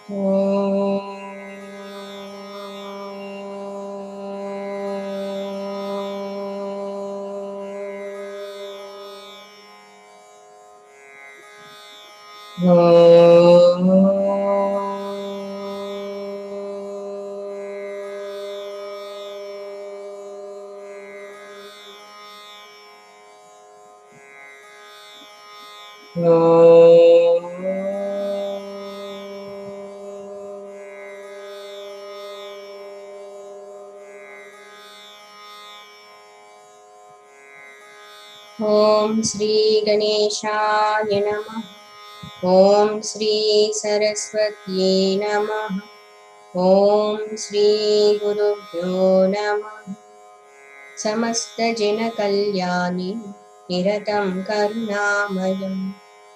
ॐ ॐ श्री गणेशाय नमः। ॐ श्री सरस्वत्यै नमः। ॐ श्री गुरुभ्यो नमः। समस्तजनकल्याणि निरतं करुणामयं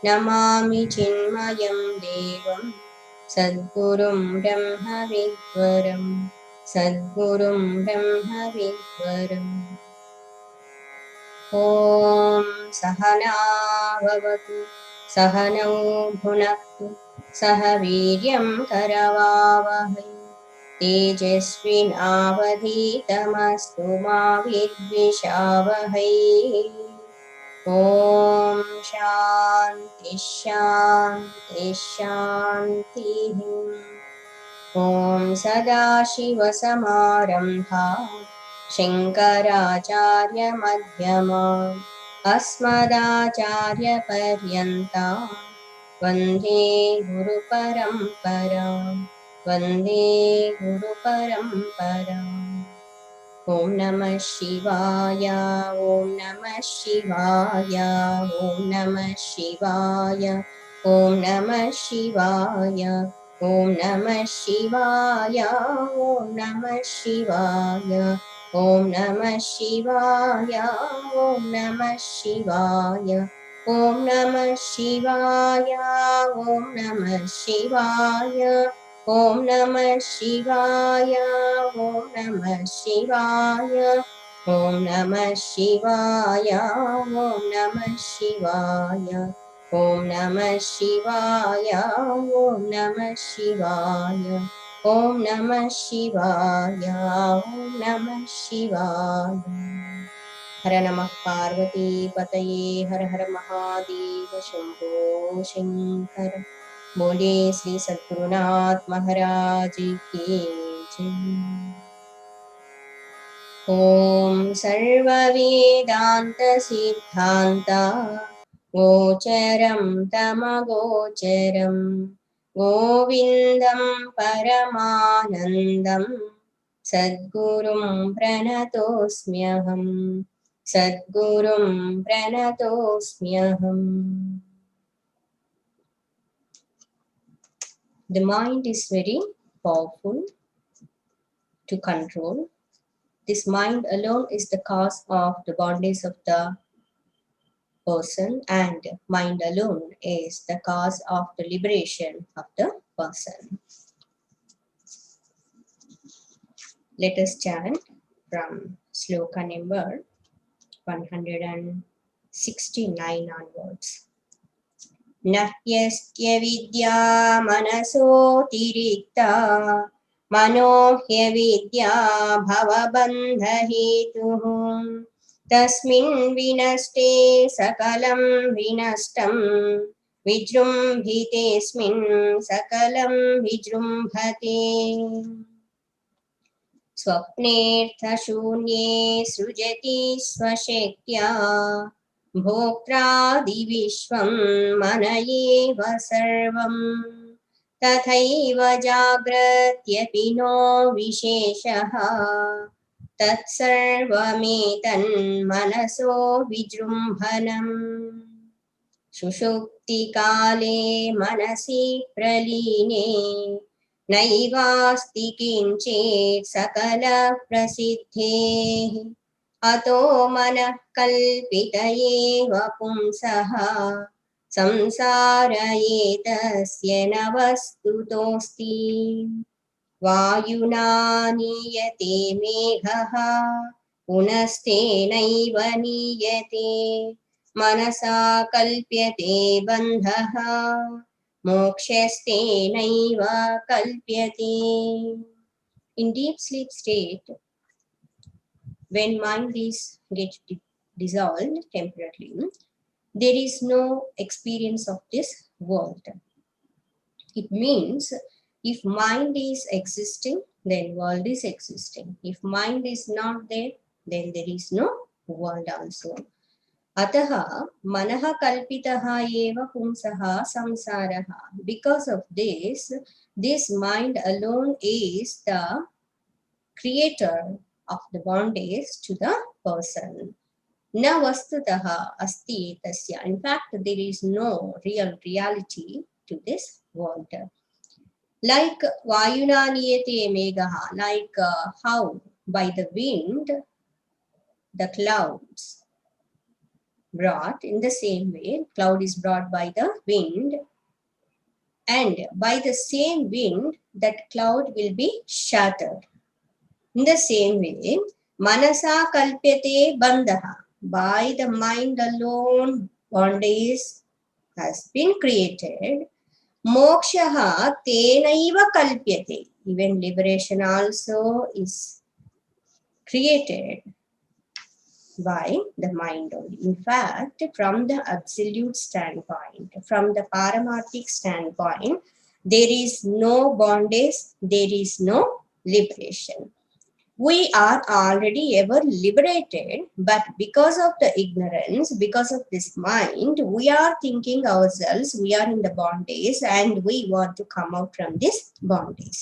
नमामि चिन्मयं देवं सद्गुरुं ब्रह्मविद्वरं सद्गुरुं ब्रह्मविद्वरम्। ॐ सहना भवतु सहनौ भुनक्तु सह वीर्यं करवावहै तेजस्विनावधीतमस्तु मा विद्विषावहै। ॐ शान्ति शान्ति शान्तिः। ॐ सदाशिवसमारम्भा शङ्कराचार्यमध्यमाम् अस्मदाचार्यपर्यन्तां वन्दे गुरुपरम्पराम् वन्दे गुरुपरम्पराम्। ॐ नमः शिवाय ॐ नमः शिवाय ॐ नमः शिवाय ॐ नमः शिवाय ॐ नमः शिवाय ॐ नमः शिवाय ॐ नमः शिवाय ॐ नमः शिवाय ॐ नमः शिवाय ॐ नमः शिवाय ॐ नमः शिवाय ॐ नमः शिवाय ॐ नमः शिवाय ॐ नमः शिवाय ॐ नमः शिवाय ॐ नमः शिवाय ॐ नमः शिवाय ॐ नमः शिवाय। हर नमः पार्वती पतये हर हर महादेव शंभो शंकर। बोले श्री सद्गुरुनाथ महाराज की जय। ओम सर्ववेदांत सिद्धांत गोचरं तमगोचरं गोविंदं परमानंदं सद्गुरुं प्रणतोऽस्म्यहम् सद्गुरुं प्रणतोऽस्म्यहम्। The mind is very powerful to control. This mind alone is the cause of the bondage of the person, and mind alone is the cause of the liberation of the person. Let us chant from sloka number 169 onwards. Nahyastya vidya manasotirikta mano hyavidya bhavabandha hetuh tasmin vinaste sakalam vinastam vijrumbhitesmin sakalam vijrumbhate स्वप्नेऽर्थशून्ये सृजति स्वशक्त्या भोक्त्रादिविश्वं मन एव सर्वं तथैव जाग्रत्यपि no विशेषः तत्सर्वमेतन्मनसो विजृम्भणम् सुषुप्तिकाले मनसि प्रलीने नैवास्ति किञ्चित् सकलप्रसिद्धेः अतो मनः कल्पित एव पुंसः संसार एतस्य न वस्तुतोऽस्ति वायुना नीयते मेघः पुनस्तेनैव नीयते मनसा कल्प्यते बन्धः Mokshastenaiva kalpyate. In deep sleep state, when mind is dissolved temporarily, there is no experience of this world. It means if mind is existing, then world is existing. If mind is not there, then there is no world also. Ataha manaha kalpitaha eva pumsaha samsaraha. Because of this mind alone is the creator of the bondage to the person. Na vastutaha asti tasya. In fact, there is no real reality to this world. Like vayuna niyate megaha, like how by the wind the clouds brought, in the same way cloud is brought by the wind, and by the same wind that cloud will be shattered. In the same way, manasa kalpyate bandhaha, by the mind alone bondage has been created. Mokshaha tenaiva kalpyate, even liberation also is created by the mind only. In fact, from the absolute standpoint, from the paramarthic standpoint, there is no bondage, there is no liberation. We are already ever liberated, but because of the ignorance, because of this mind, we are thinking ourselves, we are in the bondage and we want to come out from this bondage.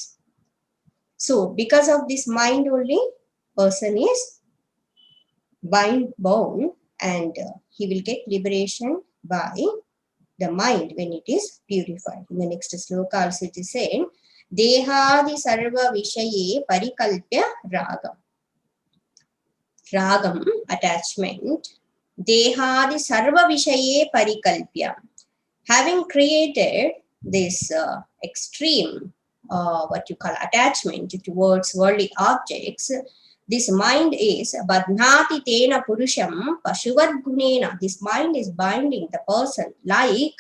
So, because of this mind only, person is bound and he will get liberation by the mind when it is purified. In the next sloka also it is saying, Dehadi sarva vishaye parikalpya ragam. Ragam, attachment. Dehadi sarva vishaye parikalpya. Having created this extreme, what you call attachment towards worldly objects, this mind is badhnati tena purusham pashuvad gunena. This mind is binding the person like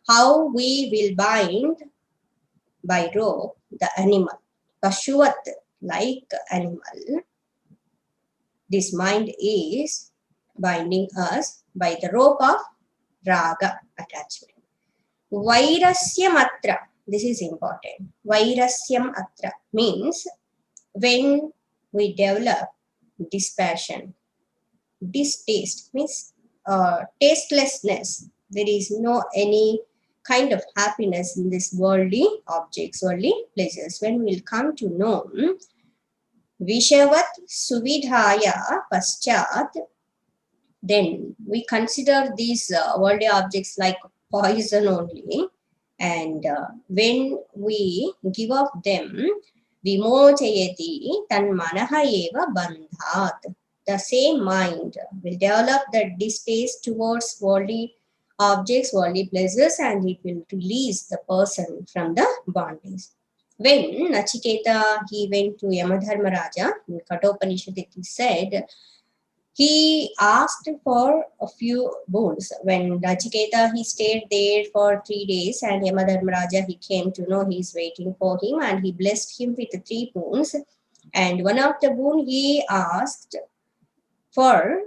how we will bind by rope the animal. Pashuvat, like animal. This mind is binding us by the rope of raga, attachment. Vairasyam atra, this is important. Vairasyam atra means when we develop dispassion, distaste means tastelessness. There is no any kind of happiness in this worldly objects, worldly pleasures. When we'll come to know Vishavat Suvidhaya Paschat, then we consider these worldly objects like poison only, and when we give up them, Vimochayati tan manaha eva bandhat. The same mind will develop the distaste towards worldly objects, worldly pleasures, and it will release the person from the bondage. When Nachiketa he went to Yamadharmaraja, in Kathopanishad it is said, he asked for a few boons. When Nachiketa he stayed there for 3 days, and Yamadharmaraja he came to know he is waiting for him, and he blessed him with 3 boons. And one of the boon he asked for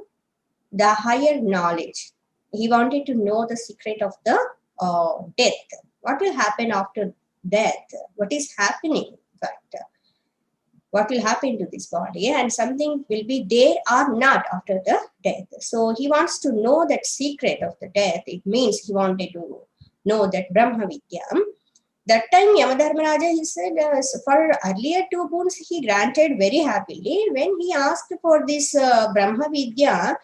the higher knowledge. He wanted to know the secret of the death. What will happen after death? What is happening? But what will happen to this body, and something will be there or not after the death. So he wants to know that secret of the death. It means he wanted to know that Brahma Vidya. That time Yamadharmaraja, he said, for earlier 2 boons he granted very happily. When he asked for this Brahma Vidya,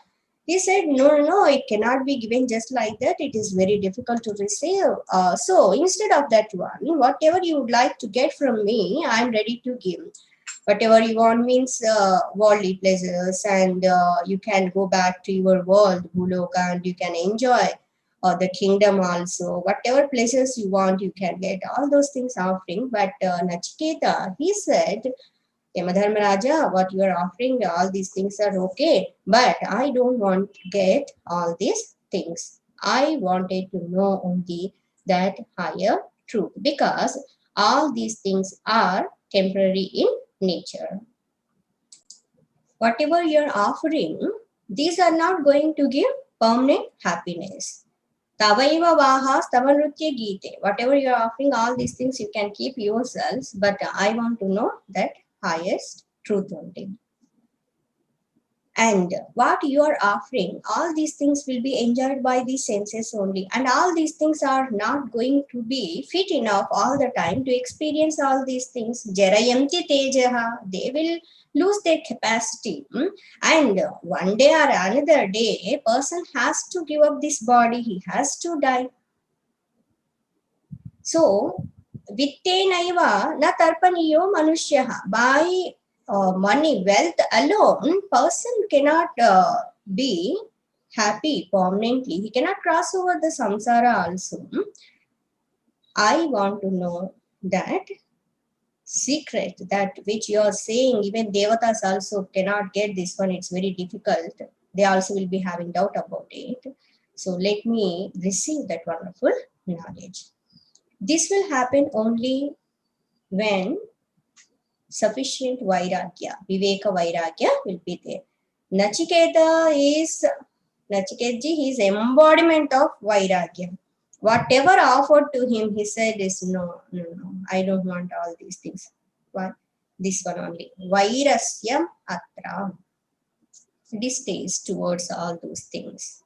he said, no, it cannot be given just like that. It is very difficult to receive. So instead of that one, whatever you would like to get from me, I am ready to give. Whatever you want means worldly pleasures, and you can go back to your world, Bhuloka, and you can enjoy the kingdom also. Whatever pleasures you want, you can get all those things offering. But Nachiketa, he said, Yamadharmaraja, what you are offering, all these things are okay, but I don't want to get all these things. I wanted to know only that higher truth, because all these things are temporary in nature. Whatever you're offering, these are not going to give permanent happiness. Tavaiva vahas tavanrutya gite. Whatever you're offering, all these things you can keep yourselves, but I want to know that highest truth only. And what you are offering, all these things will be enjoyed by the senses only. And all these things are not going to be fit enough all the time to experience all these things. Jarayanti tejaha, they will lose their capacity. And one day or another day, a person has to give up this body, he has to die. So, vittenaiva na tarpaniyo manushyaha. By money, wealth alone, person cannot be happy permanently. He cannot cross over the samsara also. I want to know that secret, that which you are saying, even devatas also cannot get this one. It's very difficult. They also will be having doubt about it. So let me receive that wonderful knowledge. This will happen only when sufficient vairagya, viveka vairagya will be there. Nachiketa is embodiment of vairagya. Whatever offered to him, he said is no, I don't want all these things. What? This one only. Vairasyam atra. Distaste towards all those things.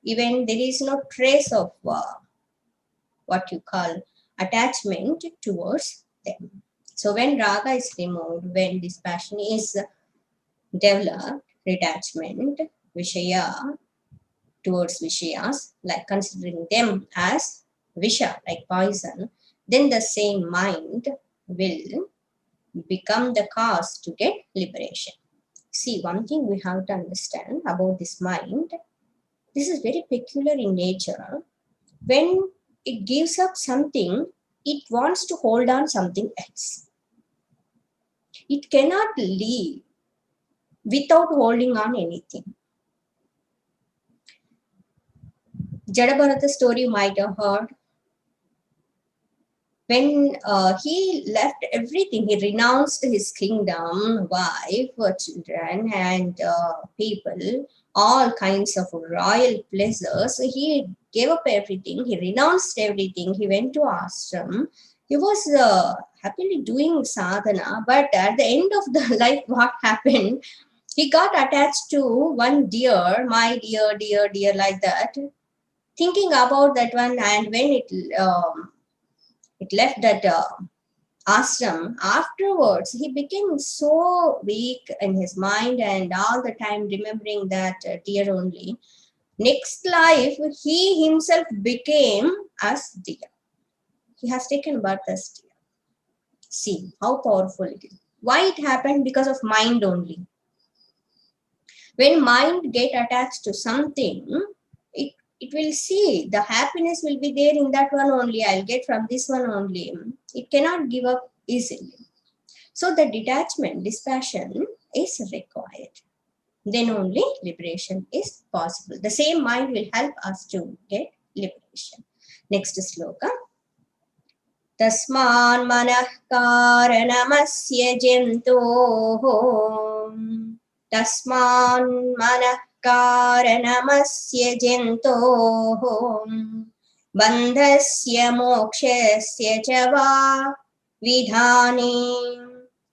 Even there is no trace of what you call attachment towards them. So when raga is removed, when this passion is developed, detachment, vishaya, towards vishayas, like considering them as visha, like poison, then the same mind will become the cause to get liberation. See, one thing we have to understand about this mind, this is very peculiar in nature. When it gives up something, it wants to hold on something else. It cannot leave without holding on anything. Jadabharata story you might have heard. When he left everything, he renounced his kingdom, wife, children, and people, all kinds of royal pleasures. He gave up everything. He renounced everything. He went to ashram. He was happily doing sadhana, but at the end of the life, what happened? He got attached to one deer, my dear, dear, dear, like that. Thinking about that one, and when it left that ashram, afterwards he became so weak in his mind and all the time remembering that deer only. Next life, he himself became as deer. He has taken birth as deer. See how powerful it is. Why it happened? Because of mind only. When mind get attached to something, it will see the happiness will be there in that one only. I'll get from this one only. It cannot give up easily. So the detachment, dispassion is required. Then only liberation is possible. The same mind will help us to get liberation. Next sloka. Tasman manah karanamasya jantoho. Tasman manah karanamस्य जन्तोः बन्धस्य मोक्षस्य च वा विधाने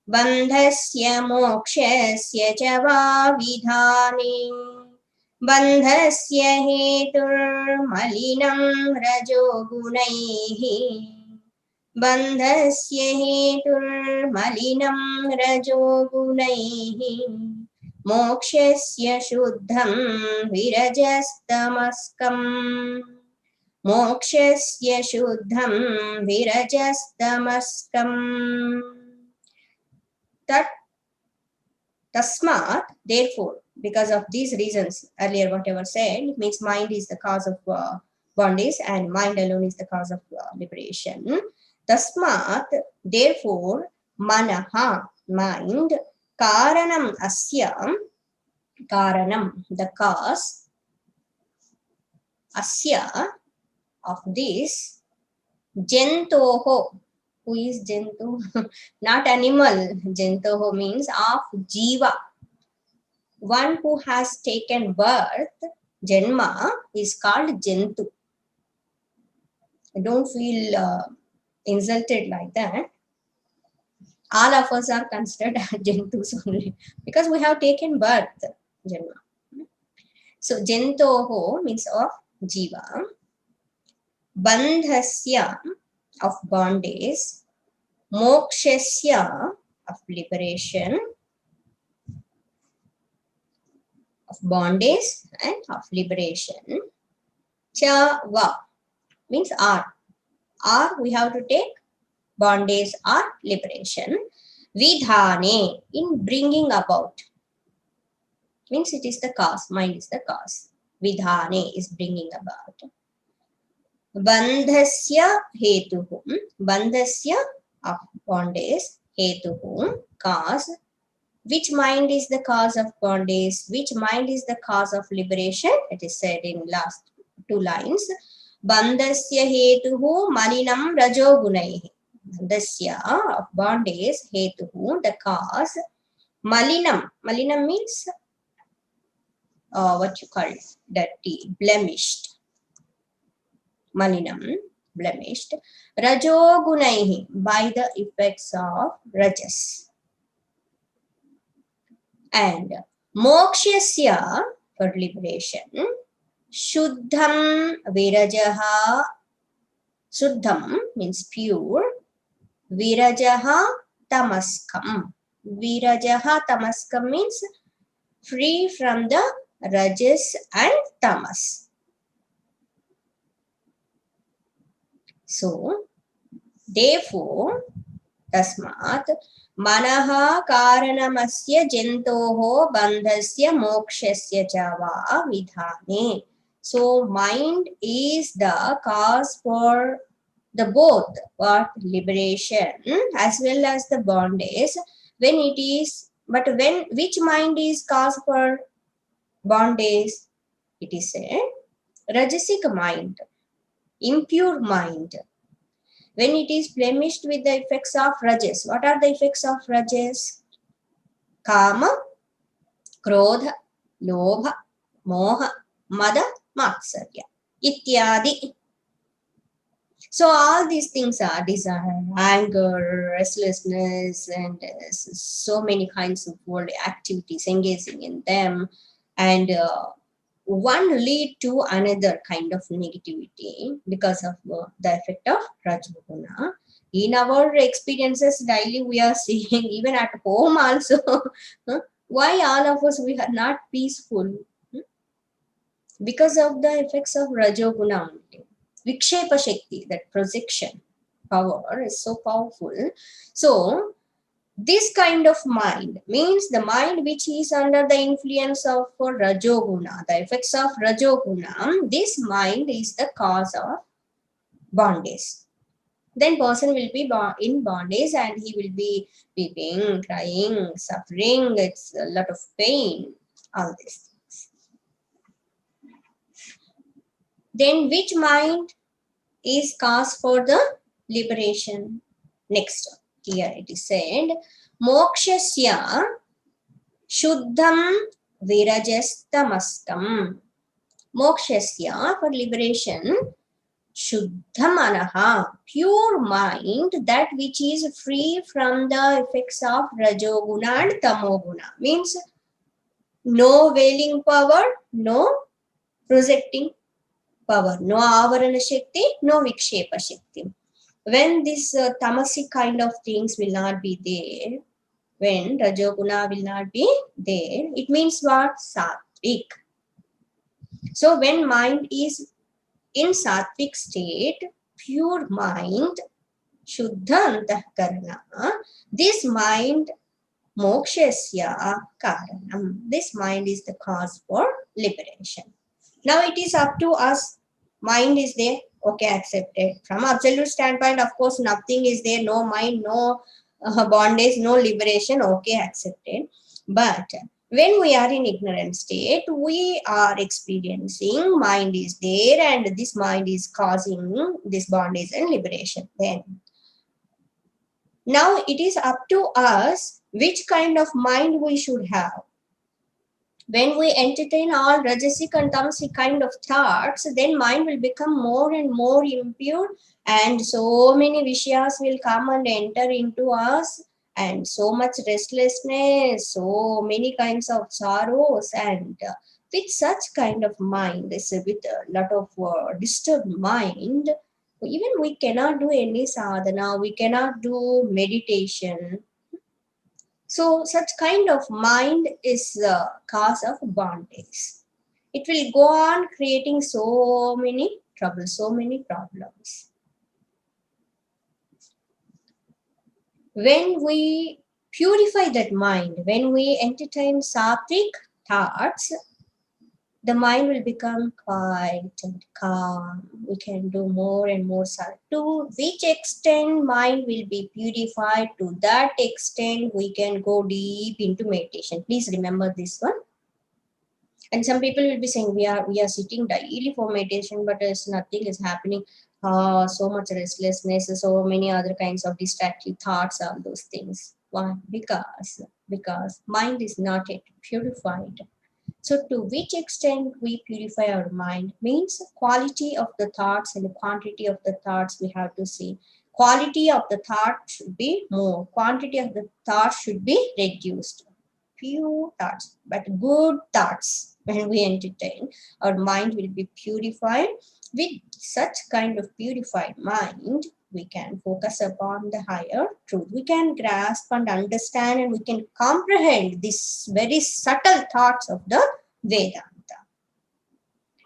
बन्धस्य मोक्षस्य च वा विधाने बन्धस्य हेतुर्मलिनं रजोगुणैः बन्धस्य हेतुर्मलिनं रजोगुणैः मोक्षस्य शुद्धं विरजस्तमस्कम् मोक्षस्य शुद्धं विरजस्तमस्कम् Tasmat, therefore, because of these reasons, earlier whatever said, means mind is the cause of bondage and mind alone is the cause of liberation. Tasmat, therefore, manaha, mind, karanam asya, karanam, the cause, asya, of this, Jantoho. Who is Jantu? Not animal. Jantoho means of Jiva. One who has taken birth, Janma, is called Jantu. Don't feel insulted like that. All of us are considered Jantus only because we have taken birth, Janma. So, Jantoho means of Jiva. Bandhasya of bondage. Mokshasya of liberation. Of bondage and of liberation. Cha va means are. Are we have to take bondage or liberation. Vidhane in bringing about. Means it is the cause. Mind is the cause. Vidhane is bringing about. Bandhasya hetuhum. Bandhasya of bondage. Hetuhum cause. Which mind is the cause of bondage? Which mind is the cause of liberation? It is said in last two lines. Bandhasya hetuhu malinam rajogunaihi. Bandhasya of bondage hetuhu, the cause. Malinam. Malinam means what you call dirty, blemished. Malinam, blemished. Rajogunaihi, by the effects of rajas. And mokshasya for liberation. Shuddham virajaha. Shuddham means pure. Virajaha tamaskam. Virajaha tamaskam means free from the rajas and tamas. So, therefore, tasmat manaha karanamasya jantoho bandhasya mokshasya java vidhane. So, mind is the cause for the both what liberation as well as the bondage. When it is, but when which mind is cause for bondage? It is a rajasic mind, impure mind. When it is blemished with the effects of rajas, what are the effects of rajas? Kama, krodha, lobha, moha, mada, matsarya, ityadi. So all these things are desire, anger, restlessness, and so many kinds of world activities engaging in them, and one lead to another kind of negativity because of the effect of Rajoguna. In our experiences daily, we are seeing even at home also. Why all of us we are not peaceful? Because of the effects of Rajoguna only. Vikshepa Shakti, that projection power is so powerful. So, this kind of mind means the mind which is under the influence of Rajoguna, the effects of Rajoguna, this mind is the cause of bondage. Then person will be in bondage and he will be weeping, crying, suffering, it's a lot of pain, all this. Then which mind is cause for the liberation? Next, here it is said, mokshasya shuddham virajastamaskam. Mokshasya for liberation, shuddhamanaha, pure mind, that which is free from the effects of rajoguna and tamoguna. Means no veiling power, no projecting power, no avarana shakti, no vikshepa shakti. When this tamasic kind of things will not be there, when rajoguna will not be there, it means what? Sattvic. So when mind is in sattvic state, pure mind, shuddha antahkarana, this mind mokshasya karanam. This mind is the cause for liberation. Now it is up to us. Mind is there, okay, accepted. From absolute standpoint, of course, nothing is there, no mind, no bondage, no liberation, okay, accepted. But When we are in ignorant state, we are experiencing mind is there and this mind is causing this bondage and liberation. Then now it is up to us which kind of mind we should have. When we entertain all rajasic and tamasic kind of thoughts, then mind will become more and more impure, and so many vishayas will come and enter into us, and so much restlessness, so many kinds of sorrows, and with such kind of mind, with a lot of disturbed mind, even we cannot do any sadhana, we cannot do meditation. So such kind of mind is the cause of bondage. It will go on creating so many troubles, so many problems. When we purify that mind, when we entertain sattvic thoughts, the mind will become quiet and calm. We can do more and more. To which extent mind will be purified, to that extent we can go deep into meditation. Please remember this one. And some people will be saying we are sitting daily for meditation, but nothing is happening. So much restlessness, so many other kinds of distractive thoughts, all those things. Why? Because mind is not yet purified. So to which extent we purify our mind means quality of the thoughts and the quantity of the thoughts we have to see. Quality of the thought should be more. Quantity of the thought should be reduced. Few thoughts, but good thoughts. When we entertain, our mind will be purified. With such kind of purified mind, we can focus upon the higher truth. We can grasp and understand, and we can comprehend these very subtle thoughts of the Vedanta.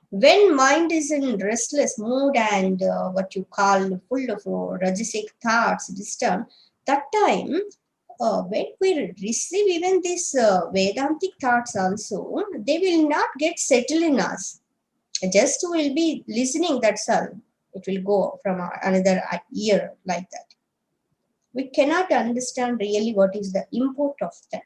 When mind is in restless mood and what you call full of rajasic thoughts, disturbed, that time when we receive even these Vedantic thoughts also, they will not get settled in us. Just will be listening, that's all. It will go from another ear like that. We cannot understand really what is the import of them.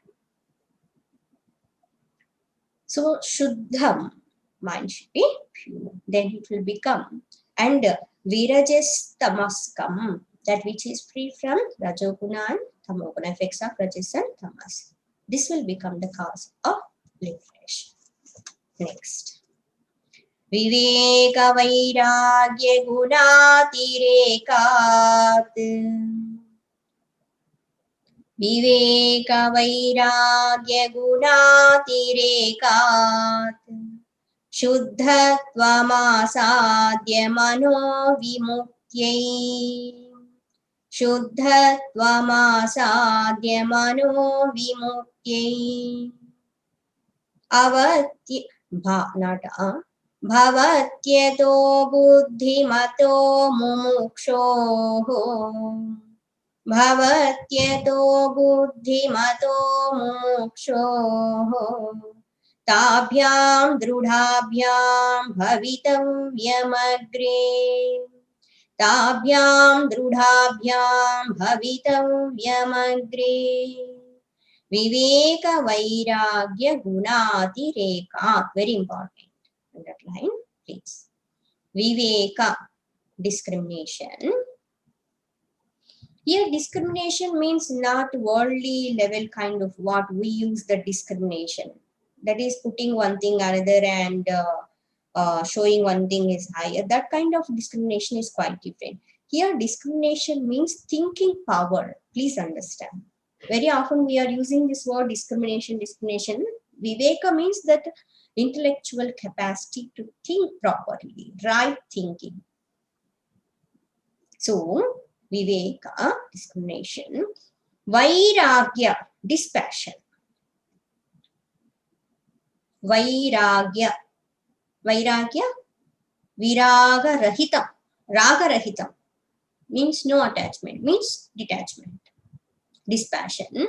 So Shuddham, mind should be pure. Then it will become. And Virajas Tamaskam, that which is free from Rajoguna and Tamoguna, effects of Rajas and Tamas. This will become the cause of liberation. Next. Viveka Vairagya Gunatirekat. Viveka Vairagya Gunatirekat. Shuddhattvamasadya mano vimutyai. Shuddhattvamasadya mano vimutyai. Avatya bhavatyeto buddhimato mumukshoho. Bhavatyeto buddhimato mumukshoho. Tabhyam drudhabhyam bhavitavyamagre. Tabhyam drudhabhyam bhavitavyamagre. Viveka Vairagya Gunatirekha. Very important. Underline, please. Viveka, discrimination. Here discrimination means not worldly level kind of what we use the discrimination. That is putting one thing another and showing one thing is higher. That kind of discrimination is quite different. Here discrimination means thinking power. Please understand. Very often we are using this word discrimination. Viveka means that intellectual capacity to think properly, right thinking. So Viveka, discrimination. Vairagya, dispassion. Vairagya, viraga rahitam. Raga rahitam means no attachment, means detachment. Dispassion.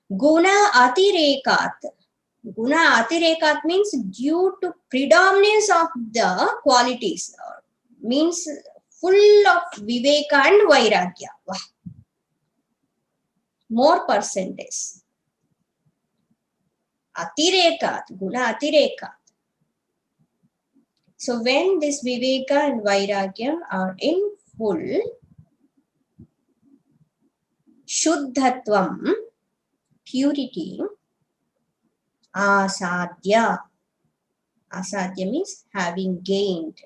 Guna atirekat. Guna atirekat means due to predominance of the qualities, means full of viveka and vairagya. Wow. More percentage. Atirekat, guna atirekat. So when this viveka and vairagya are in full shuddhatvam, purity, asadhya. Asadhya means having gained.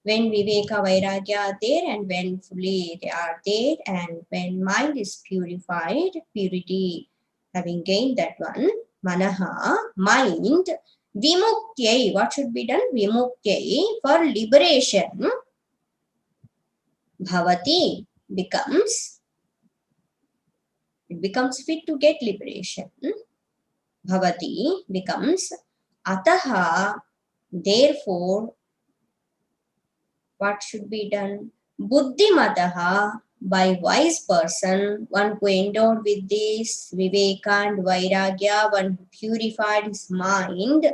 When viveka vairagya are there and when fully they are there and when mind is purified, purity having gained that one, manaha, mind, vimuktya, what should be done? Vimuktya, for liberation, bhavati, becomes, it becomes fit to get liberation. Bhavati becomes, ataha, therefore, what should be done? Buddhimataha, by wise person, one who endowed with this viveka and vairagya, one who purified his mind,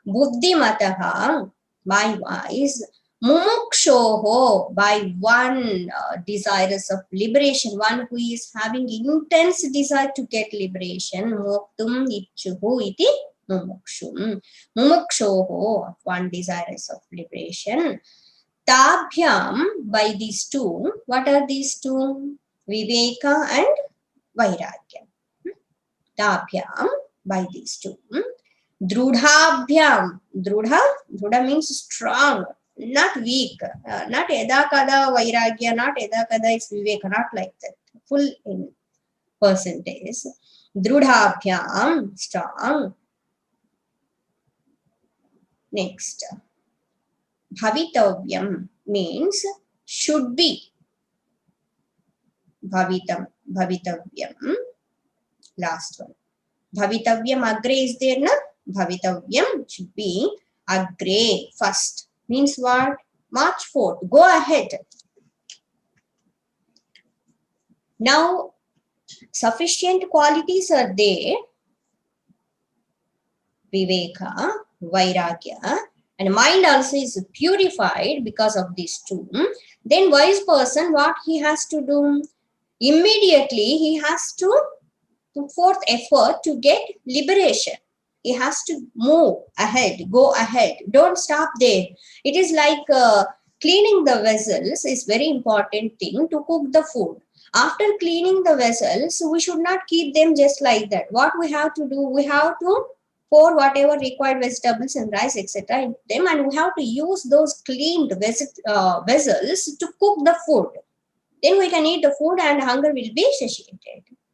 buddhimataha, by wise, mumukshoho, by one desirous of liberation, one who is having intense desire to get liberation, moktum ichuhu iti mumukshum, mumukshoho, one desirous of liberation. Tabhyam, by these two, what are these two? Viveka and Vairagya. Tabhyam, by these two. Drudhabhyam, Drudha means strong, not weak, not Eda Kada Vairagya, not Eda Kada is Viveka, not like that. Full in percentage. Drudhabhyam, strong. Next. Bhavitavyam means should be. Bhavitavyam. Last one. Bhavitavyam agre is there, na? Bhavitavyam should be agre, first. Means what? March forth. Go ahead. Now, sufficient qualities are there. Viveka, Vairagya, and mind also is purified because of these two. Then wise person, what he has to do? Immediately he has to put forth effort to get liberation. He has to move ahead, go ahead. Don't stop there. It is like cleaning the vessels is very important thing to cook the food. After cleaning the vessels, we should not keep them just like that. What we have to do? We have to pour whatever required vegetables and rice, etc. into them, and we have to use those cleaned vessels to cook the food. Then we can eat the food and hunger will be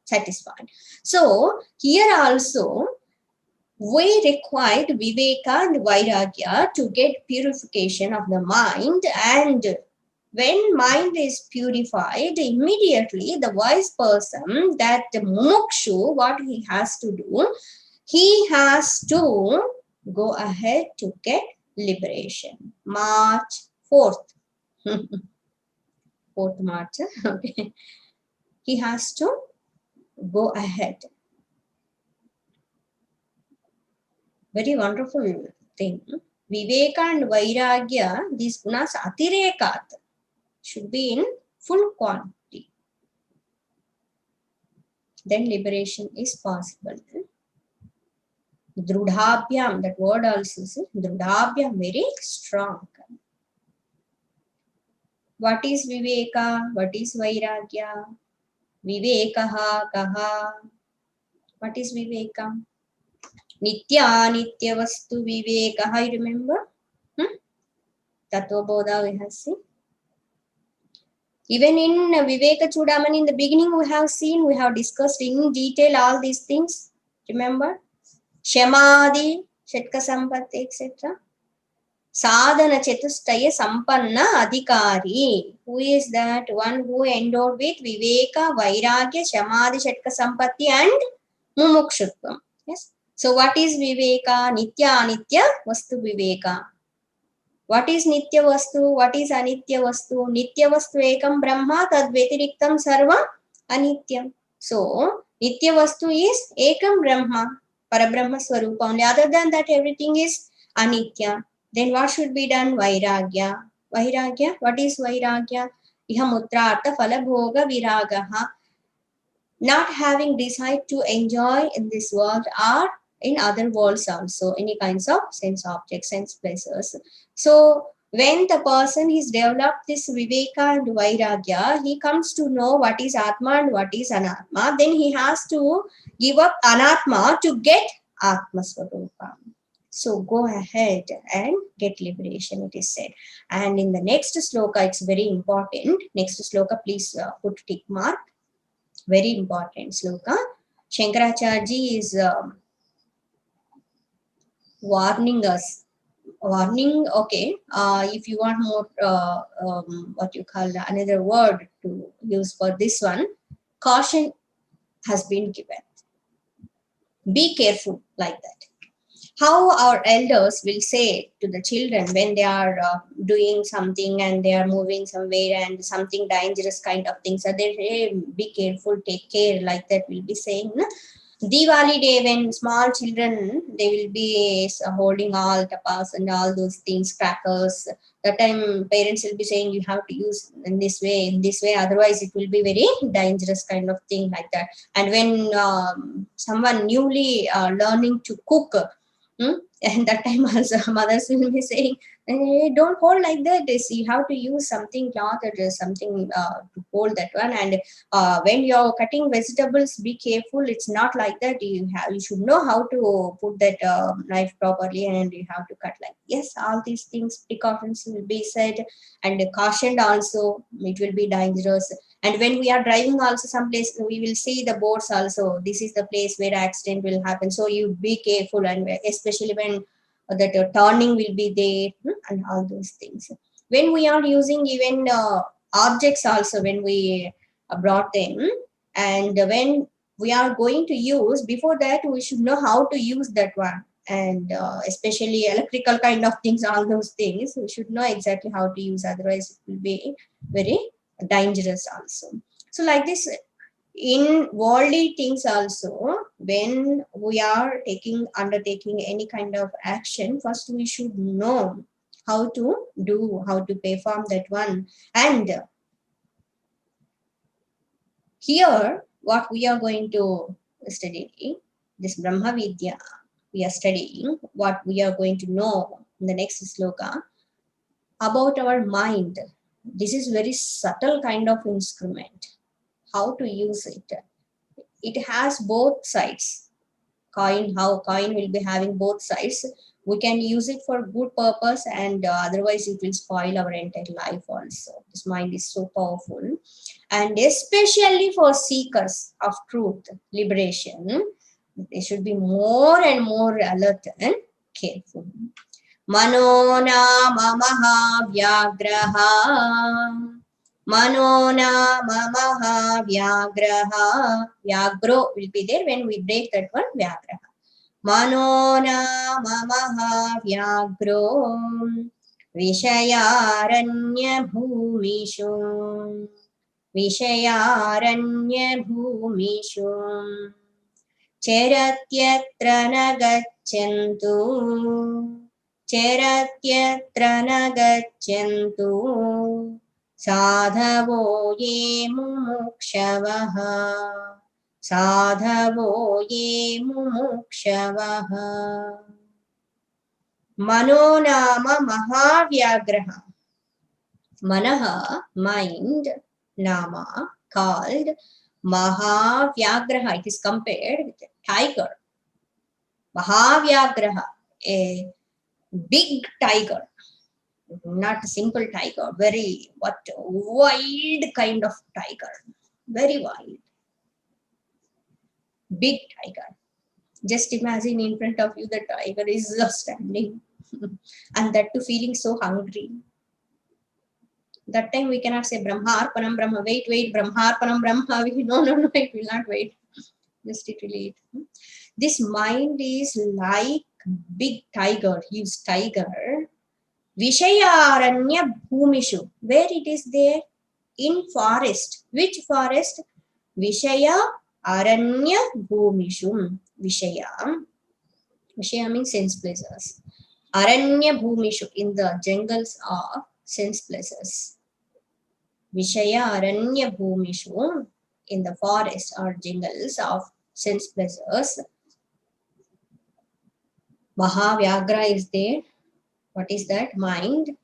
satisfied. So here also we required viveka and vairagya to get purification of the mind, and when mind is purified, immediately the wise person, that mumukshu, what he has to do? He has to go ahead to get liberation. March 4th. 4th March. Okay. He has to go ahead. Very wonderful thing. Viveka and Vairagya, these gunas atirekat, should be in full quantity. Then liberation is possible. Drudhabhyam, that word also is Drudhabhyam, very strong. What is Viveka? What is Vairagya? Vivekaha kaha. What is Viveka? Nitya Nitya Vastu Vivekaha, you remember? Tattva Bodha we have seen. Even in Vivekachudamani, in the beginning we have seen, we have discussed in detail all these things. Remember? Shamadhi, Shatka Sampatti, etc. Sadhana Chatustaya Sampanna Adhikari. Who is that? One who endowed with Viveka, Vairagya, Shamadhi, Shatka Sampatti and Mumukshutvam. Yes. So what is Viveka? Nitya Anitya Vastu Viveka. What is Nitya Vastu? What is Anitya Vastu? Nitya Vastu Ekam Brahma Tad Vetiriktam Sarva Anityam. So Nitya Vastu is Ekam Brahma, Parabrahma Swarupa. Only other than that, everything is Anitya. Then what should be done? Vairagya. Vairagya. What is Vairagya? Iha mutra artha phala bhoga viragaha. Not having desire to enjoy in this world or in other worlds also, any kinds of sense objects, sense pleasures. So when the person has developed this Viveka and Vairagya, he comes to know what is Atma and what is Anatma. Then he has to give up Anatma to get Atma Swarupa. So go ahead and get liberation, it is said. And in the next sloka, it's very important. Next sloka, please put tick mark. Very important sloka. Shankaracharyaji is warning us. Warning, okay. If you want more, what you call another word to use for this one, caution has been given. Be careful, like that. How our elders will say to the children when they are doing something and they are moving somewhere and something dangerous kind of things, so they say, be careful, take care, like that will be saying. No? Diwali day, when small children, they will be holding all tapas and all those things, crackers. That time parents will be saying you have to use in this way, otherwise it will be very dangerous kind of thing, like that. And when someone newly learning to cook, and that time also mothers will be saying, don't hold like that. You have to use something cloth or something to hold that one. And when you're cutting vegetables, be careful. It's not like that. You should know how to put that knife properly, and you have to cut like, yes, all these things, precautions will be said and cautioned also. It will be dangerous. And when we are driving also, some place we will see the boards also. This is the place where accident will happen. So you be careful, and especially when that turning will be there, and all those things. When we are using even objects also, when we brought them, and when we are going to use, before that we should know how to use that one. And especially electrical kind of things, all those things, we should know exactly how to use. Otherwise, it will be very dangerous also. So like this, in worldly things also, when we are undertaking any kind of action, first we should know how to do, how to perform that one. And here what we are going to study, this Brahma Vidya we are studying, what we are going to know in the next sloka about our mind. This is very subtle kind of instrument. How to use it? It has both sides. How coin will be having both sides. We can use it for good purpose, and otherwise it will spoil our entire life also. This mind is so powerful, and especially for seekers of truth, liberation, they should be more and more alert and careful. Mano nama mahavyagraha. Mano nama mahavyagraha. Vyagro will be there when we break that one, vyagraha. Mano nama mahavyagro. Vishayaranya bhumishu. Vishayaranya bhumishu. Cheratyatra na gachantu. Cheratyatra na gachantu. Sadhavo ye mumukshavaha. Sadhavo ye mumukshavaha. Mano nama mahavyagraha. Manaha, mind, nama, called, Mahavyagraha. It is compared with a tiger. Mahavyagraha, a big tiger. Not a simple tiger, very wild kind of tiger. Very wild. Big tiger. Just imagine in front of you the tiger is standing and that too feeling so hungry. That time we cannot say Brahmarpanam Brahma. Wait, Brahmarpanam Brahma. No, it will not wait. Just it will eat. This mind is like big tiger, huge tiger. Vishayaranya bhumishu. Where it is there? In forest. Which forest? Vishaya aranya bhumishu. Vishaya means sense pleasures. Aranya bhumishu, in the jungles of sense pleasures. Vishaya aranya bhumishu, in the forest or jungles of sense pleasures. Mahavyagra is there. What is that? Mind.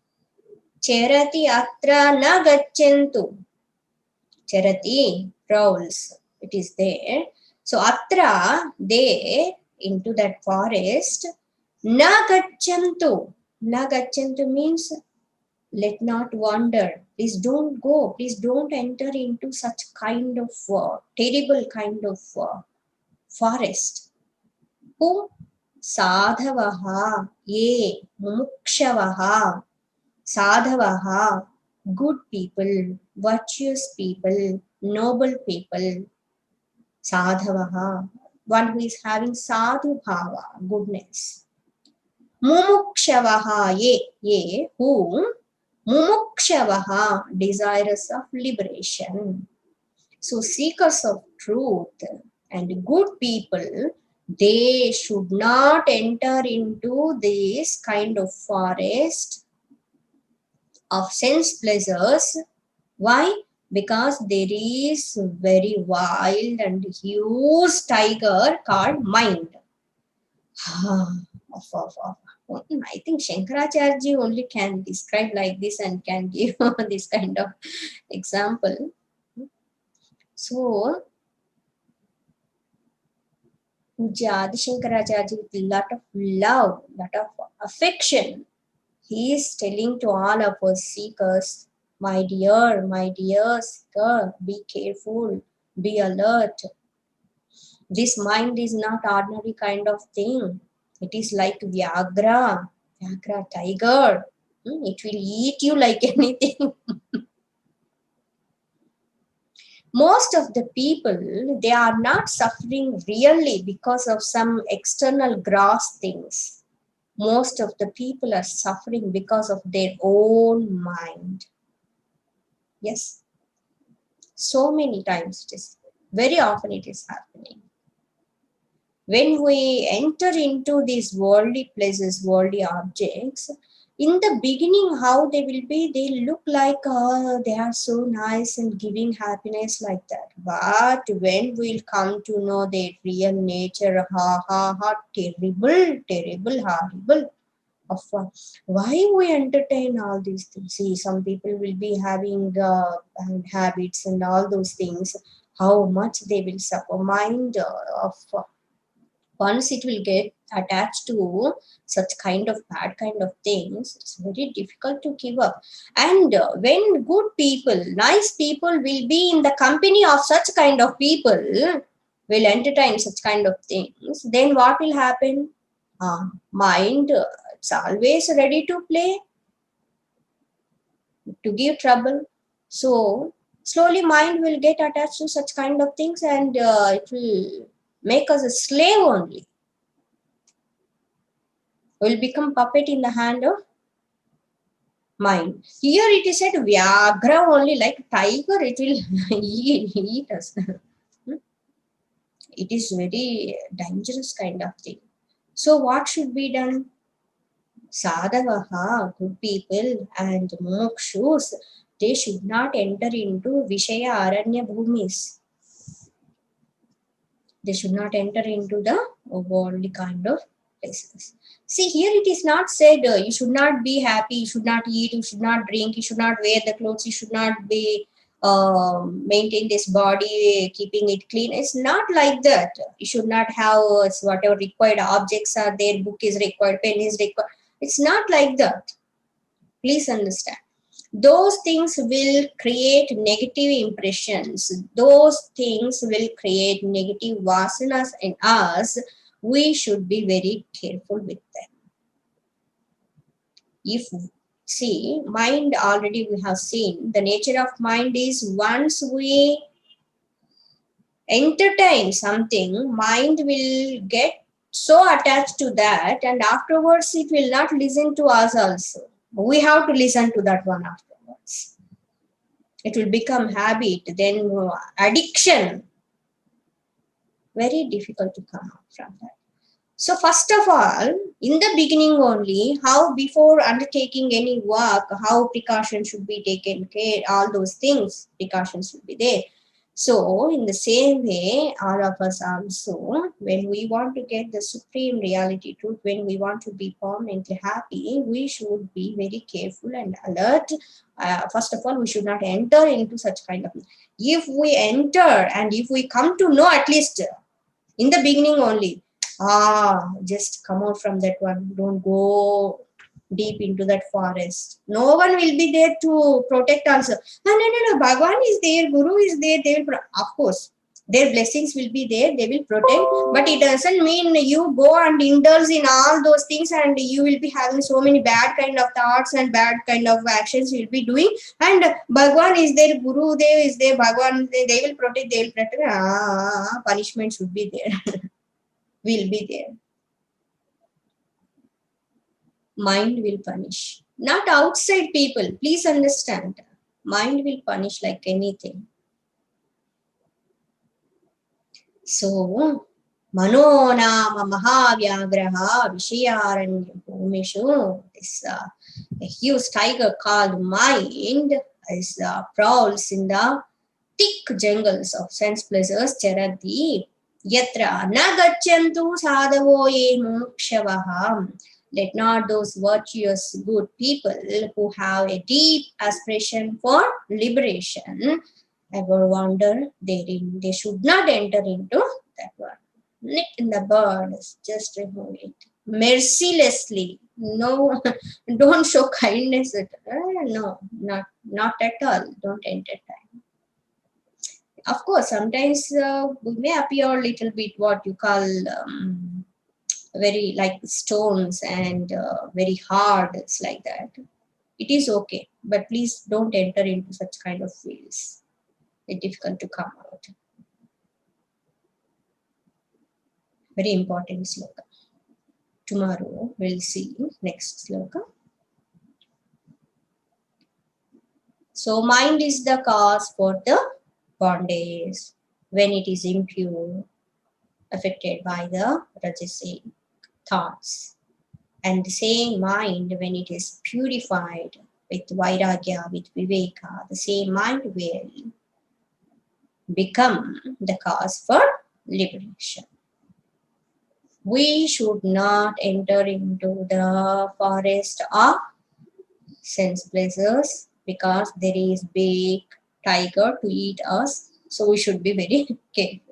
Charati atra na gachantu. Charati prowls. It is there. So atra, they, into that forest. Na gachantu. Na gachantu means let not wander. Please don't go. Please don't enter into such kind of terrible kind of forest. Who? Sadhavaha, ye, mumukshavaha, sadhavaha, good people, virtuous people, noble people, sadhavaha, one who is having sadhu bhava, goodness. Mumukshavaha, ye, who? Mumukshavaha, desirous of liberation. So seekers of truth and good people, they should not enter into this kind of forest of sense pleasures. Why? Because there is very wild and huge tiger called mind. I think Shankaracharyaji only can describe like this and can give this kind of example. So, Pujya Shankaracharyaji with a lot of love, lot of affection, he is telling to all of us seekers, my dear seeker, be careful, be alert. This mind is not ordinary kind of thing. It is like Vyagra tiger. It will eat you like anything. Most of the people, they are not suffering really because of some external gross things. Most of the people are suffering because of their own mind. Yes. So many times it is, very often it is happening. When we enter into these worldly places, worldly objects, in the beginning, how they will be, they look like they are so nice and giving happiness like that. But when we'll come to know their real nature, terrible, horrible. Of why we entertain all these things. See, some people will be having bad habits and all those things. How much they will suffer. Mind of once it will get attached to such kind of bad kind of things, it's very difficult to give up. And when good people, nice people will be in the company of such kind of people, will entertain such kind of things, then what will happen? Mind, it's always ready to play, to give trouble. So slowly mind will get attached to such kind of things and it will make us a slave only. Will become puppet in the hand of mind. Here it is said Vyagra only, like tiger, it will eat us. It is very dangerous kind of thing. So what should be done? Sadhavaha, good people, and mokshus, they should not enter into Vishaya Aranya Bhumis. They should not enter into the worldly kind of places. See, here it is not said you should not be happy, you should not eat, you should not drink, you should not wear the clothes, you should not be maintain this body, keeping it clean. It's not like that. You should not have whatever required objects are there, book is required, pen is required. It's not like that. Please understand. Those things will create negative impressions. Those things will create negative vasanas in us. We should be very careful with them. If, see, mind already we have seen, the nature of mind is once we entertain something, mind will get so attached to that and afterwards it will not listen to us also. We have to listen to that one afterwards. It will become habit, then addiction. Very difficult to come out from that. So first of all, in the beginning only, how before undertaking any work, how precautions should be taken care, all those things, precautions should be there. So in the same way, all of us also, when we want to get the supreme reality truth, when we want to be permanently happy, we should be very careful and alert. First of all, we should not enter into such kind of, if we enter and if we come to know, at least in the beginning only, just come out from that one, don't go deep into that forest. No one will be there to protect also. No, Bhagwan is there, Guru is there, they will of course their blessings will be there, they will protect, but it doesn't mean you go and indulge in all those things and you will be having so many bad kind of thoughts and bad kind of actions you will be doing, and Bhagwan is there, Guru Dev is there, Bhagwan, they will protect, they will protect. Punishment should be there. Will be there. Mind will punish, not outside people, please understand. Mind will punish like anything. So mano nama mahavyagraha vishayaranya bhumishu, this a huge tiger called mind is prowls in the thick jungles of sense pleasures charati yatra na gachantu sadhavo ye mokshavaha. Let not those virtuous good people who have a deep aspiration for liberation ever wander therein. They should not enter into that one. Nip in the bud, just remove it mercilessly. No, don't show kindness. No, not at all. Don't entertain. Of course, sometimes we may appear a little bit what you call very like stones and very hard. It's like that. It is okay, but please don't enter into such kind of fields. It's difficult to come out. Very important sloka. Tomorrow we'll see next sloka. So mind is the cause for the bondage when it is impure, affected by the rajasic thoughts. And the same mind, when it is purified with vairagya, with viveka, the same mind will become the cause for liberation. We should not enter into the forest of sense pleasures because there is big tiger to eat us. So we should be very careful.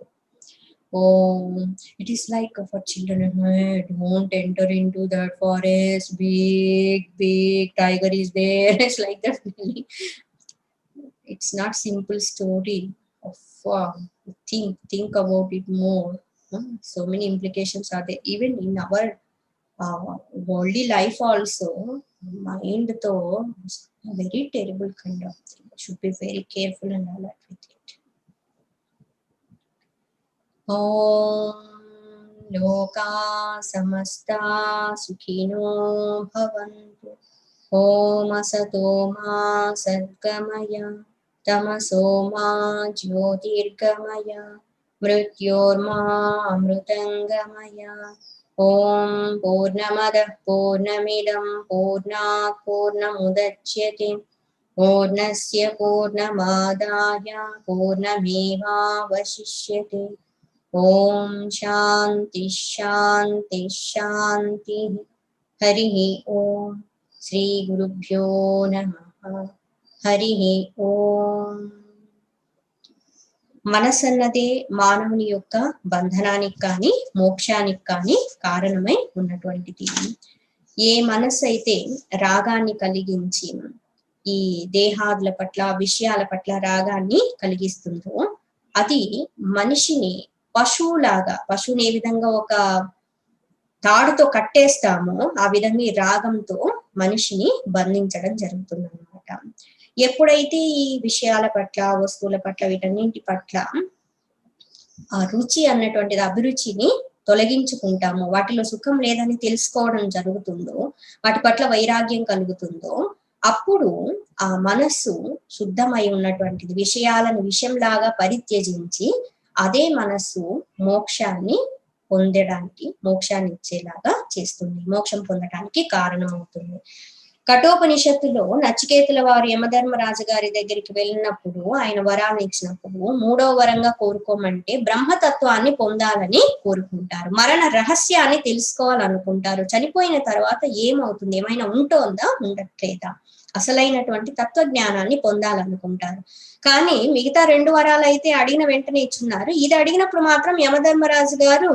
Oh, it is like for children, don't enter into that forest, big tiger is there. It's like that. It's not simple story of think about it more. So many implications are there even in our worldly life also. Mind though is a very terrible kind of thing. Should be very careful and alert with it. Om loka samasta sukhino bhavantu. Om asato ma sadgamaya tamaso ma jyotirgamaya mrityorma amrutangamaya. Om purnamadah purnamidam purnat purnamudachyate purnasya purnamadaya purnamevavashishyate. Om shanti shanti shanti. Harihi Om. Shri Gurubhyo Namaha. Harihi Om. మనసు అన్నదే మానవుని యొక్క బంధనానికి కానీ మోక్షానికి కానీ కారణమై ఉన్నటువంటిది. ఏ మనసు అయితే రాగాన్ని కలిగించి ఈ దేహాదుల పట్ల విషయాల పట్ల రాగాన్ని కలిగిస్తుందో అది మనిషిని పశువులాగా, పశువుని ఏ విధంగా ఒక తాడుతో కట్టేస్తామో ఆ విధంగా ఈ రాగంతో మనిషిని బంధించడం జరుగుతుంది అన్నమాట. ఎప్పుడైతే ఈ విషయాల పట్ల, వస్తువుల పట్ల, వీటన్నింటి పట్ల ఆ రుచి అన్నటువంటిది, అభిరుచిని తొలగించుకుంటామో, వాటిలో సుఖం లేదని తెలుసుకోవడం జరుగుతుందో, వాటి పట్ల వైరాగ్యం కలుగుతుందో, అప్పుడు ఆ మనస్సు శుద్ధమై ఉన్నటువంటిది విషయాలను విషయంలాగా పరిత్యజించి అదే మనస్సు మోక్షాన్ని పొందడానికి, మోక్షాన్ని ఇచ్చేలాగా చేస్తుంది, మోక్షం పొందడానికి కారణం అవుతుంది. కఠోపనిషత్తులో నచికేతుల వారు యమధర్మరాజు గారి దగ్గరికి వెళ్ళినప్పుడు ఆయన వరాన్ని ఇచ్చినప్పుడు 3వ వరంగా కోరుకోమంటే బ్రహ్మతత్వాన్ని పొందాలని కోరుకుంటారు, మరణ రహస్యాన్ని తెలుసుకోవాలనుకుంటారు, చనిపోయిన తర్వాత ఏమవుతుంది, ఏమైనా ఉంటోందా ఉండట్లేదా, అసలైనటువంటి తత్వజ్ఞానాన్ని పొందాలనుకుంటారు. కానీ మిగతా 2 వరాలు అయితే అడిగిన వెంటనే ఇచ్చున్నారు. ఇది అడిగినప్పుడు మాత్రం యమధర్మరాజు గారు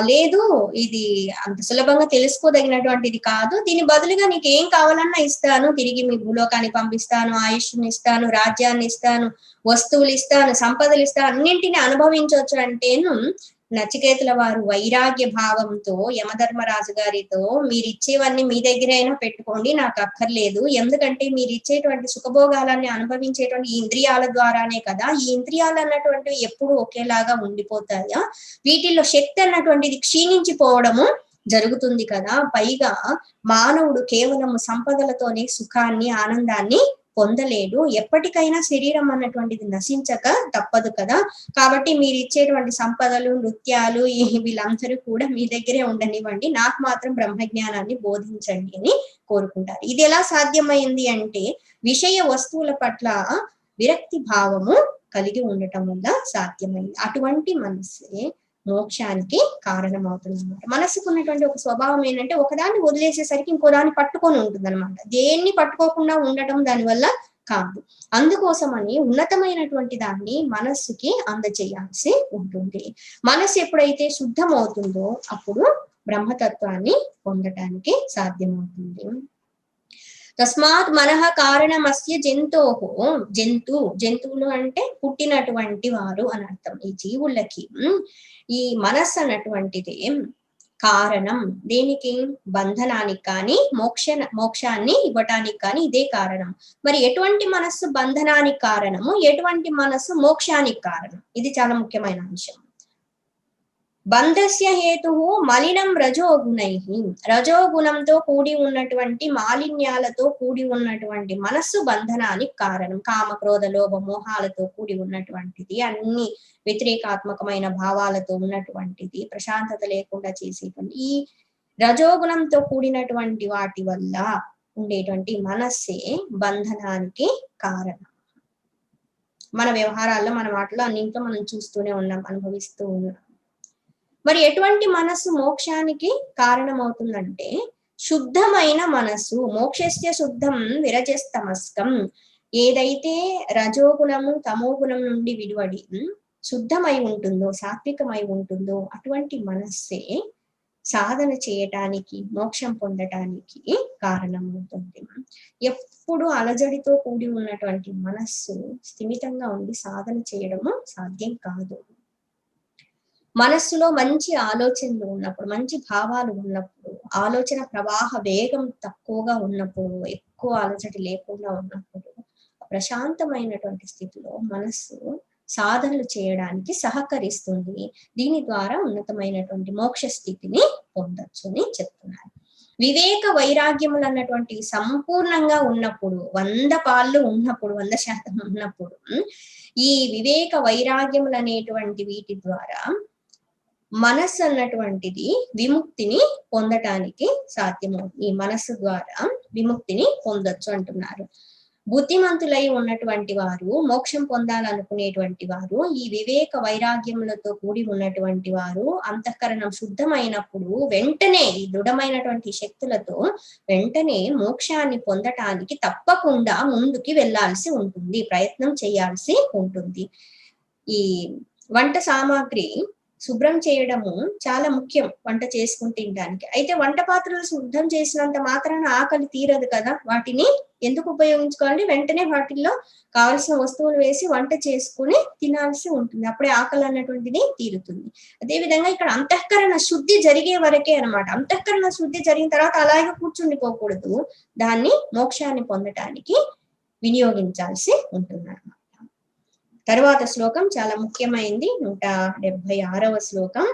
లేదు, ఇది అంత సులభంగా తెలుసుకోదగినటువంటిది కాదు, దీని బదులుగా నీకు ఏం కావాలన్నా ఇస్తాను, తిరిగి మీ భూలోకాన్ని పంపిస్తాను, ఆయుష్ని ఇస్తాను, రాజ్యాన్ని ఇస్తాను, వస్తువులు ఇస్తాను, సంపదలు ఇస్తాను, అన్నింటినీ అనుభవించవచ్చు అంటేను నచికేతుల వారు వైరాగ్య భావంతో యమధర్మరాజు గారితో మీరు ఇచ్చేవన్నీ మీ దగ్గర అయినా పెట్టుకోండి, నాకు అక్కర్లేదు, ఎందుకంటే మీరు ఇచ్చేటువంటి సుఖభోగాలన్నీ అనుభవించేటువంటి ఈ ఇంద్రియాల ద్వారానే కదా, ఈ ఇంద్రియాలు అన్నటువంటివి ఎప్పుడు ఒకేలాగా ఉండిపోతాయా, వీటిల్లో శక్తి అన్నటువంటిది క్షీణించిపోవడము జరుగుతుంది కదా, పైగా మానవుడు కేవలం సంపదలతోనే సుఖాన్ని ఆనందాన్ని పొందలేడు, ఎప్పటికైనా శరీరం అన్నటువంటిది నశించక తప్పదు కదా, కాబట్టి మీరు ఇచ్చేటువంటి సంపదలు నృత్యాలు వీళ్ళందరూ కూడా మీ దగ్గరే ఉండనివ్వండి, నాకు మాత్రం బ్రహ్మజ్ఞానాన్ని బోధించండి అని కోరుకుంటారు. ఇది ఎలా సాధ్యమైంది అంటే విషయ వస్తువుల పట్ల విరక్తి భావము కలిగి ఉండటం వల్ల సాధ్యమైంది. అటువంటి మనసే మోక్షానికి కారణం అవుతుంది అనమాట. మనసుకు ఉన్నటువంటి ఒక స్వభావం ఏంటంటే ఒకదాన్ని వదిలేసేసరికి ఇంకో దాన్ని పట్టుకొని ఉంటుంది అనమాట. దేన్ని పట్టుకోకుండా ఉండటం దానివల్ల కాదు. అందుకోసమని ఉన్నతమైనటువంటి దాన్ని మనస్సుకి అందచేయాల్సి ఉంటుంది. మనస్సు ఎప్పుడైతే శుద్ధమవుతుందో అప్పుడు బ్రహ్మతత్వాన్ని పొందటానికి సాధ్యమవుతుంది. తస్మాత్ మనః కారణమస్య జంతోహో, జంతువులు అంటే పుట్టినటువంటి వారు అని అర్థం. ఈ జీవులకి ఈ మనస్సు అన్నటువంటిది కారణం, దేనికి, బంధనానికి కానీ మోక్షాన్ని ఇవ్వటానికి కానీ ఇదే కారణం. మరి ఎటువంటి మనస్సు బంధనానికి కారణము, ఎటువంటి మనస్సు మోక్షానికి కారణం, ఇది చాలా ముఖ్యమైన అంశం. బంధస్య హేతు మలినం రజోగుణై, రజోగుణంతో కూడి ఉన్నటువంటి మాలిన్యాలతో కూడి ఉన్నటువంటి మనస్సు బంధనానికి కారణం. కామ క్రోధ లోభ మోహాలతో కూడి ఉన్నటువంటిది, అన్ని వ్యతిరేకాత్మకమైన భావాలతో ఉన్నటువంటిది, ప్రశాంతత లేకుండా చేసేటువంటి ఈ రజోగుణంతో కూడినటువంటి వాటి వల్ల ఉండేటువంటి మనస్సే బంధనానికి కారణం. మన వ్యవహారాల్లో మన వాటిలో అన్నింటిలో మనం చూస్తూనే ఉన్నాం, అనుభవిస్తూ ఉన్నాం. మరి ఎటువంటి మనస్సు మోక్షానికి కారణమవుతుందంటే శుద్ధమైన మనస్సు. మోక్షస్య శుద్ధం విరజస్తమస్కం, ఏదైతే రజోగుణము తమోగుణం నుండి విడివడి శుద్ధమై ఉంటుందో, సాత్వికమై ఉంటుందో అటువంటి మనస్సే సాధన చేయటానికి, మోక్షం పొందటానికి కారణమవుతుంది. ఎప్పుడు అలజడితో కూడి ఉన్నటువంటి మనస్సు స్థిమితంగా ఉండి సాధన చేయడము సాధ్యం కాదు. మనస్సులో మంచి ఆలోచనలు ఉన్నప్పుడు, మంచి భావాలు ఉన్నప్పుడు, ఆలోచన ప్రవాహ వేగం తక్కువగా ఉన్నప్పుడు, ఎక్కువ అలజడి లేకుండా ఉన్నప్పుడు, ప్రశాంతమైనటువంటి స్థితిలో మనస్సు సాధనలు చేయడానికి సహకరిస్తుంది. దీని ద్వారా ఉన్నతమైనటువంటి మోక్ష స్థితిని పొందొచ్చు అని చెప్తున్నారు. వివేక వైరాగ్యములు అన్నటువంటి సంపూర్ణంగా ఉన్నప్పుడు, 100 పాళ్ళు ఉన్నప్పుడు, 100% ఉన్నప్పుడు, ఈ వివేక వైరాగ్యములు అనేటువంటి వీటి ద్వారా మనస్సు అన్నటువంటిది విముక్తిని పొందటానికి సాధ్యమవుతుంది. ఈ మనస్సు ద్వారా విముక్తిని పొందొచ్చు అంటున్నారు. బుద్ధిమంతులై ఉన్నటువంటి వారు, మోక్షం పొందాలనుకునేటువంటి వారు, ఈ వివేక వైరాగ్యములతో కూడి ఉన్నటువంటి వారు అంతఃకరణం శుద్ధమైనప్పుడు వెంటనే ఈ దృఢమైనటువంటి శక్తులతో వెంటనే మోక్షాన్ని పొందటానికి తప్పకుండా ముందుకి వెళ్లాల్సి ఉంటుంది, ప్రయత్నం చేయాల్సి ఉంటుంది. ఈ వంట సామాగ్రి శుభ్రం చేయడము చాలా ముఖ్యం వంట చేసుకుని తినడానికి. అయితే వంట పాత్రలు శుభ్రం చేసినంత మాత్రాన ఆకలి తీరదు కదా, వాటిని ఎందుకు ఉపయోగించుకోవాలి, వెంటనే వాటిల్లో కావలసిన వస్తువులు వేసి వంట చేసుకుని తినాల్సి ఉంటుంది, అప్పుడే ఆకలి అన్నటువంటిది తీరుతుంది. అదేవిధంగా ఇక్కడ అంతఃకరణ శుద్ధి జరిగే వరకే అనమాట. అంతఃకరణ శుద్ధి జరిగిన తర్వాత అలాగే కూర్చుండిపోకూడదు, దాన్ని మోక్షాన్ని పొందటానికి వినియోగించాల్సి ఉంటుంది అన్నమాట. తరువాత శ్లోకం చాలా ముఖ్యమైంది, 176వ శ్లోకం.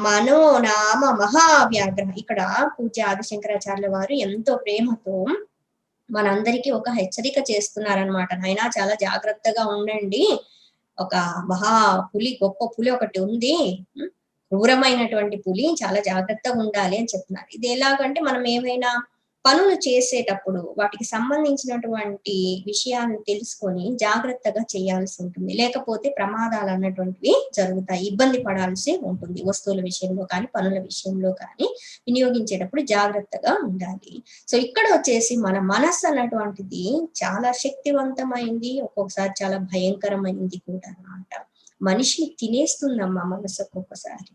మనోనామ మహావ్యాగ్రహ. ఇక్కడ పూజ్య ఆదిశంకరాచార్యుల వారు ఎంతో ప్రేమతో మనందరికీ ఒక హెచ్చరిక చేస్తున్నారనమాట. నాయనా చాలా జాగ్రత్తగా ఉండండి, ఒక మహా పులి, గొప్ప పులి ఒకటి ఉంది, క్రూరమైనటువంటి పులి, చాలా జాగ్రత్తగా ఉండాలి అని చెప్తున్నారు. ఇది ఎలాగంటే మనం ఏమైనా పనులు చేసేటప్పుడు వాటికి సంబంధించినటువంటి విషయాలను తెలుసుకొని జాగ్రత్తగా చేయాల్సి ఉంటుంది. లేకపోతే ప్రమాదాలు అన్నటువంటివి జరుగుతాయి, ఇబ్బంది పడాల్సి ఉంటుంది. వస్తువుల విషయంలో కానీ పనుల విషయంలో కానీ వినియోగించేటప్పుడు జాగ్రత్తగా ఉండాలి. సో ఇక్కడ వచ్చేసి మన మనస్సు అన్నటువంటిది చాలా శక్తివంతమైంది, ఒక్కొక్కసారి చాలా భయంకరమైంది కూడా అన్నమాట. మనిషిని తినేస్తుందమ్మా మనసు ఒక్కొక్కసారి.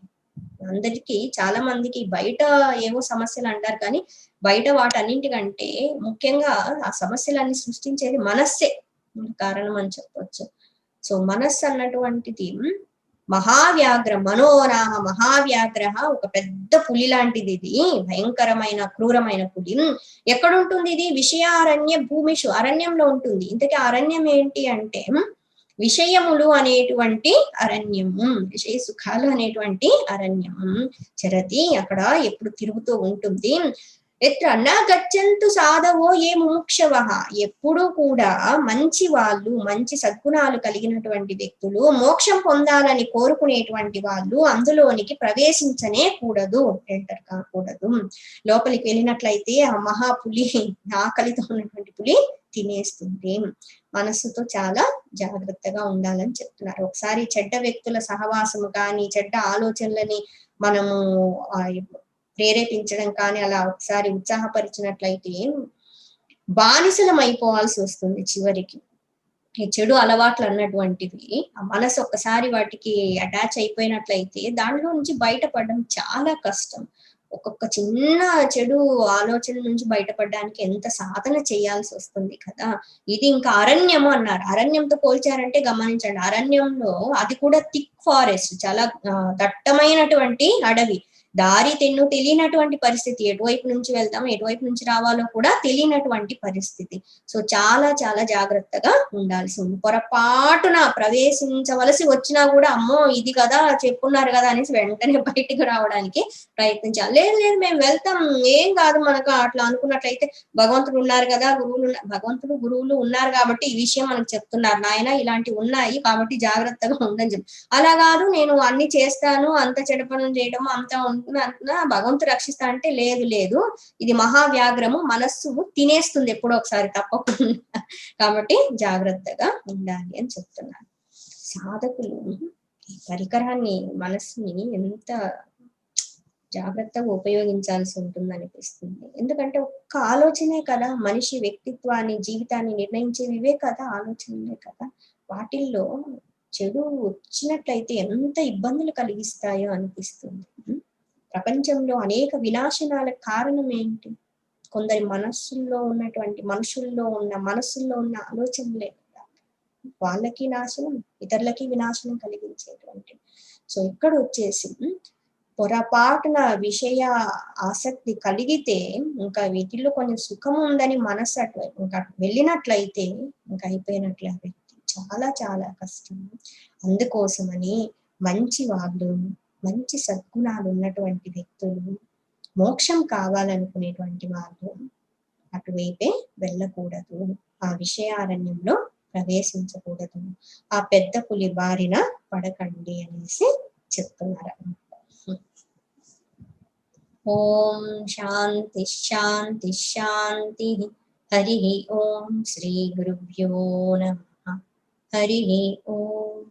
అందరికి చాలా మందికి బయట ఏవో సమస్యలు అంటారు కానీ బయట వాటన్నింటికంటే ముఖ్యంగా ఆ సమస్యలన్నీ సృష్టించేది మనస్సే కారణం అని చెప్పొచ్చు. సో మనస్సు అన్నటువంటిది మహావ్యాఘ్ర, మనోనామ మహావ్యాఘ్ర, ఒక పెద్ద పులి లాంటిది. ఇది భయంకరమైన క్రూరమైన పులి. ఎక్కడుంటుంది ఇది? విషయారణ్య భూమిషు, అరణ్యంలో ఉంటుంది. ఇంతకీ అరణ్యం ఏంటి అంటే విషయములు అనేటువంటి అరణ్యము, విషయ సుఖాలు అనేటువంటి అరణ్యము. చరతి, అక్కడ ఎప్పుడు తిరుగుతూ ఉంటుంది. ఎత్ర నా గచ్చంతు సాధవో ఏ ముముక్షవ, ఎప్పుడు కూడా మంచి వాళ్ళు, మంచి సద్గుణాలు కలిగినటువంటి వ్యక్తులు, మోక్షం పొందాలని కోరుకునేటువంటి వాళ్ళు అందులోనికి ప్రవేశించనే కూడదు, ఎంటర్ కాకూడదు. లోపలికి వెళ్ళినట్లయితే ఆ మహాపులి, ఆకలితో ఉన్నటువంటి పులి తినేస్తుంది. మనస్సుతో చాలా జాగ్రత్తగా ఉండాలని చెప్తున్నారు. ఒకసారి చెడ్డ వ్యక్తుల సహవాసము కానీ చెడ్డ ఆలోచనలని మనము ప్రేరేపించడం కానీ అలా ఒకసారి ఉత్సాహపరిచినట్లయితే బానిసలం అయిపోవాల్సి వస్తుంది చివరికి. ఈ చెడు అలవాట్లు అన్నటువంటివి ఆ మనసు ఒక్కసారి వాటికి అటాచ్ అయిపోయినట్లయితే దాంట్లో నుంచి బయటపడడం చాలా కష్టం. ఒక్కొక్క చిన్న చెడు ఆలోచన నుంచి బయటపడడానికి ఎంత సాధన చేయాల్సి వస్తుంది కదా. ఇది ఇంకా అరణ్యము అన్నారు. అరణ్యంతో పోల్చారంటే గమనించండి, అరణ్యంలో అది కూడా థిక్ ఫారెస్ట్, చాలా దట్టమైనటువంటి అడవి. దారి తెన్ను తెలియనటువంటి పరిస్థితి, ఎటువైపు నుంచి వెళ్తామో ఎటువైపు నుంచి రావాలో కూడా తెలియనటువంటి పరిస్థితి. సో చాలా చాలా జాగ్రత్తగా ఉండాల్సి ఉంది. పొరపాటున ప్రవేశించవలసి వచ్చినా కూడా అమ్మో ఇది కదా చెప్పున్నారు కదా అనేసి వెంటనే బయటకు రావడానికి ప్రయత్నించాలి. లేదు లేదు మేము వెళ్తాం, ఏం కాదు మనకు అట్లా అనుకున్నట్లయితే భగవంతుడు ఉన్నారు కదా, భగవంతుడు గురువులు ఉన్నారు కాబట్టి ఈ విషయం మనకు చెప్తున్నారు, నాయన ఇలాంటివి ఉన్నాయి కాబట్టి జాగ్రత్తగా ఉండని చెప్పి. అలా కాదు నేను అన్ని చేస్తాను, అంత చెడు పనులు చేయడం అంతా అంటున్నా భగవంతుడు రక్షిస్తా అంటే లేదు లేదు, ఇది మహావ్యాఘ్రము, మనస్సు తినేస్తుంది ఎప్పుడో ఒకసారి తప్పకుండా, కాబట్టి జాగ్రత్తగా ఉండాలి అని చెప్తున్నారు. సాధకులు ఈ పరికరాన్ని, మనస్సుని ఎంత జాగ్రత్తగా ఉపయోగించాల్సి ఉంటుంది అనిపిస్తుంది. ఎందుకంటే ఒక్క ఆలోచనే కదా మనిషి వ్యక్తిత్వాన్ని, జీవితాన్ని నిర్ణయించేవి, ఇవే కదా ఆలోచనలే కదా. వాటిల్లో చెడు వచ్చినట్లయితే ఎంత ఇబ్బందులు కలిగిస్తాయో అనిపిస్తుంది. ప్రపంచంలో అనేక వినాశనాలకు కారణం ఏంటి? కొందరి మనస్సుల్లో ఉన్నటువంటి మనుషుల్లో ఉన్న మనస్సుల్లో ఉన్న ఆలోచనలే కదా వాళ్ళకి నాశనం, ఇతరులకి వినాశనం కలిగించేటువంటి. సో ఇక్కడ వచ్చేసి పొరపాటున విషయ ఆసక్తి కలిగితే ఇంకా వీటిల్లో కొంచెం సుఖం ఉందని మనసు అటువైపు ఇంకా వెళ్ళినట్లయితే ఇంకా అయిపోయినట్లే వ్యక్తి. చాలా చాలా కష్టం. అందుకోసమని మంచి వాళ్ళు, మంచి సద్గుణాలు ఉన్నటువంటి వ్యక్తులు, మోక్షం కావాలనుకునేటువంటి వాళ్ళు అటువైపే వెళ్ళకూడదు, ఆ విషయారణ్యంలో ప్రవేశించకూడదు, ఆ పెద్ద పులి బారిన పడకండి అనేసి చెప్తున్నారు. ఓం శాంతి శాంతి శాంతి. హరి ఓం. శ్రీ గురుభ్యో నమః. హరి ఓం.